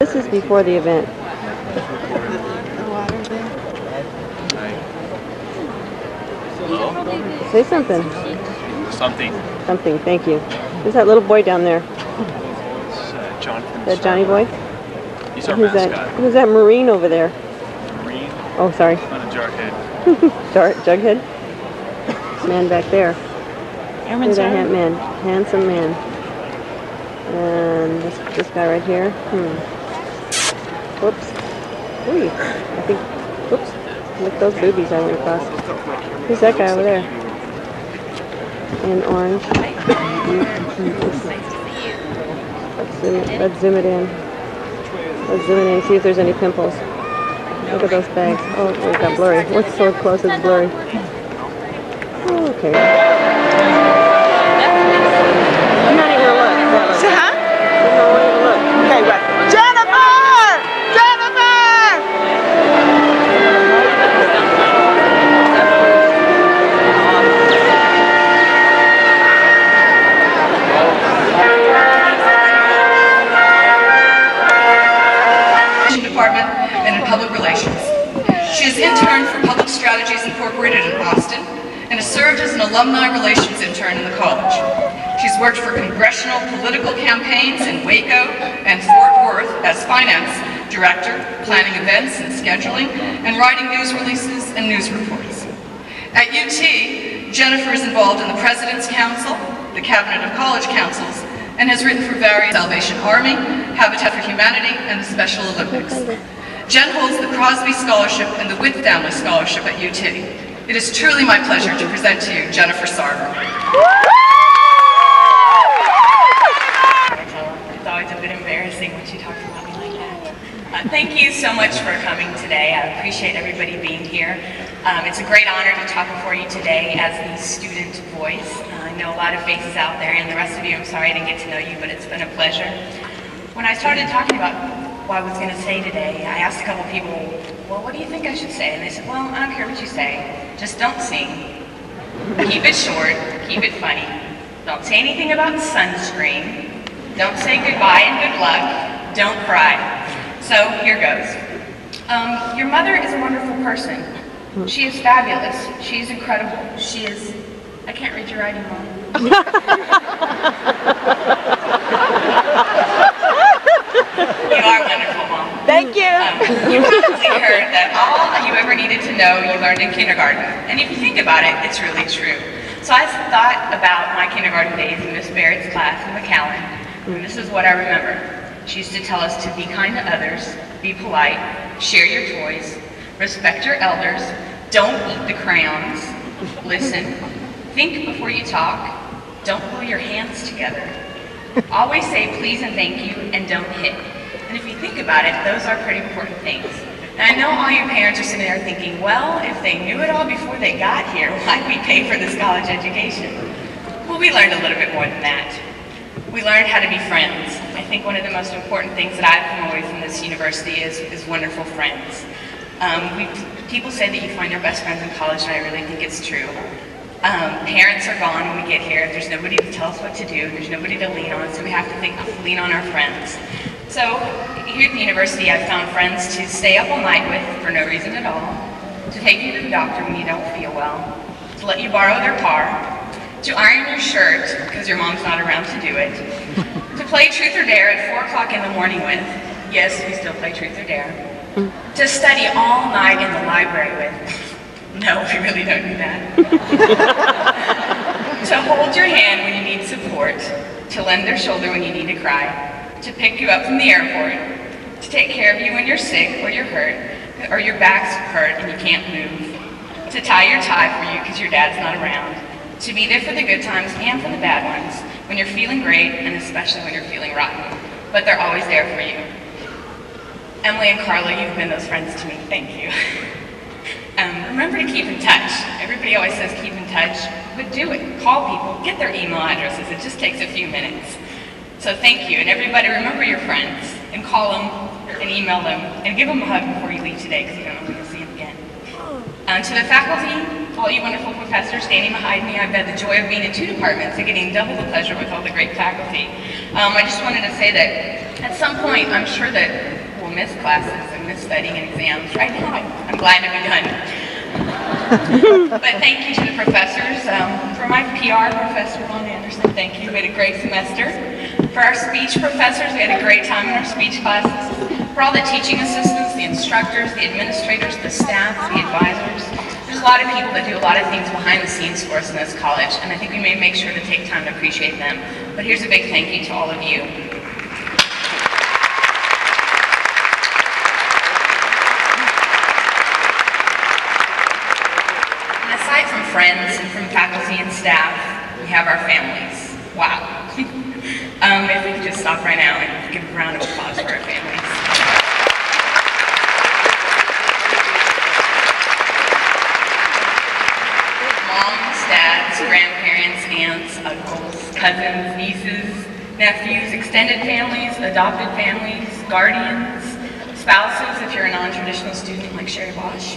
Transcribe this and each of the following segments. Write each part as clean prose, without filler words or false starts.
This is before the event. Say something. Something, thank you. Who's that little boy down there? Jonathan. That Johnny boy? He's our mascot. Who's that Marine over there? Marine? Oh, sorry. Not a jughead. Jughead? Man back there. Airman's that man. Handsome man. And this guy right here. Whoops. Ooh, I think, whoops. Look at those boobies I went across. Who's that guy over there? In orange. Let's zoom it in. Let's zoom it in, see if there's any pimples. Look at those bags. Oh, it got blurry. What's so close it's blurry? Oh, okay. I'm not even gonna look. So, huh? I'm not even gonna look. Okay, right. Jenifer! Department and in public relations. She has interned for Public Strategies Incorporated in Boston and has served as an alumni relations intern in the college. She's worked for congressional political campaigns in Waco and Fort Worth as finance director, planning events and scheduling, and writing news releases and news reports. At UT, Jenifer is involved in the President's Council, the Cabinet of College Councils, and has written for various Salvation Army, Habitat for Humanity, and the Special Olympics. Jen holds the Crosby Scholarship and the Witt Family Scholarship at UT. It is truly my pleasure to present to you Jenifer Sarver. It's always a bit embarrassing when she talks about me like that. Thank you so much for coming today. I appreciate everybody being here. It's a great honor to talk before you today as the student voice. I know a lot of faces out there, and the rest of you, I'm sorry I didn't get to know you, but it's been a pleasure. When I started talking about what I was going to say today, I asked a couple people, well, what do you think I should say? And they said, well, I don't care what you say, just don't sing. Keep it short, keep it funny. Don't say anything about sunscreen. Don't say goodbye and good luck. Don't cry. So here goes. Your mother is a wonderful person. She is fabulous. She is incredible. She is... I can't read your writing, Mom. You are wonderful, Mom. Thank you. You probably heard that all you ever needed to know you learned in kindergarten. And if you think about it, it's really true. So I thought about my kindergarten days in Miss Barrett's class in McAllen, and this is what I remember. She used to tell us to be kind to others, be polite, share your toys, respect your elders, don't eat the crayons, listen, think before you talk, don't pull your hands together, always say please and thank you, and don't hit. And if you think about it, those are pretty important things. And I know all you parents are sitting there thinking, well, if they knew it all before they got here, why'd we pay for this college education? Well, we learned a little bit more than that. We learned how to be friends. I think one of the most important things that I've come away from this university is wonderful friends. People say that you find your best friends in college, and I really think it's true. Parents are gone when we get here. There's nobody to tell us what to do. There's nobody to lean on, so we have to lean on our friends. So here at the university, I've found friends to stay up all night with for no reason at all, to take you to the doctor when you don't feel well, to let you borrow their car, to iron your shirt because your mom's not around to do it, to play Truth or Dare at 4 o'clock in the morning with, yes, we still play Truth or Dare, to study all night in the library with, no, we really don't do that, to hold your hand when you need support, to lend their shoulder when you need to cry, to pick you up from the airport, to take care of you when you're sick or you're hurt, or your back's hurt and you can't move, to tie your tie for you because your dad's not around, to be there for the good times and for the bad ones, when you're feeling great and especially when you're feeling rotten, but they're always there for you. Emily and Carla, you've been those friends to me. Thank you. Remember to keep in touch. Everybody always says keep in touch, but do it. Call people, get their email addresses. It just takes a few minutes. So thank you, and everybody remember your friends, and call them, and email them, and give them a hug before you leave today, because you don't know when you'll see them again. To the faculty, all you wonderful professors standing behind me, I've had the joy of being in 2 departments and getting double the pleasure with all the great faculty. I just wanted to say that At some point, I'm sure that we'll miss classes and miss studying and exams. Right now, I'm glad to be done. But thank you to the professors. For my PR professor, Ron Anderson, thank you. We had a great semester. For our speech professors, we had a great time in our speech classes. For all the teaching assistants, the instructors, the administrators, the staff, the advisors, there's a lot of people that do a lot of things behind the scenes for us in this college, and I think we may make sure to take time to appreciate them. But here's a big thank you to all of you. And aside from friends and from faculty and staff, we have our families. Wow. If we could just stop right now and give a round of applause for our families. Moms, dads, grandparents, aunts, uncles, cousins, nieces, nephews, extended families, adopted families, guardians, spouses if you're a non-traditional student like Sherry Bosch.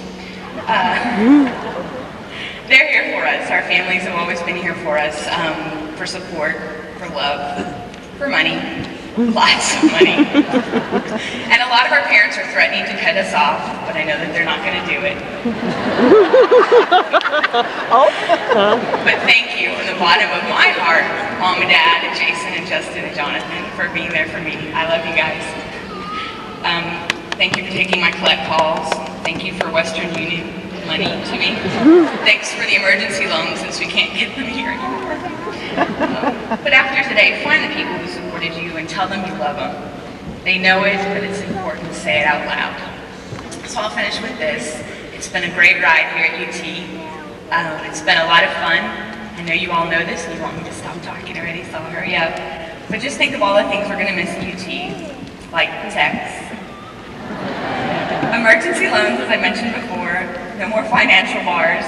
They're here for us. Our families have always been here for us, for support, for love, for money, lots of money. And a lot of our parents are threatening to cut us off, but I know that they're not going to do it. But thank you from the bottom of my heart, Mom and Dad, and Jason and Justin and Jonathan, for being there for me. I love you guys. Thank you for taking my collect calls. Thank you for Western Union money to me. Thanks for the emergency loans since we can't get them here anymore. But after today, find the people who supported you and tell them you love them. They know it, but it's important to say it out loud. So I'll finish with this. It's been a great ride here at UT. It's been a lot of fun. I know you all know this and you want me to stop talking already, so I'll hurry up. But just think of all the things we're going to miss at UT, like texts, emergency loans, as I mentioned before, no more financial bars,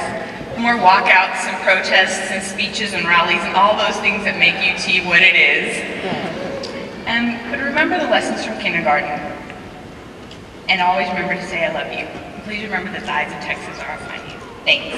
no more walkouts and protests and speeches and rallies and all those things that make UT what it is. But remember the lessons from kindergarten. And always remember to say I love you. And please remember that the eyes of Texas are upon you. Thanks.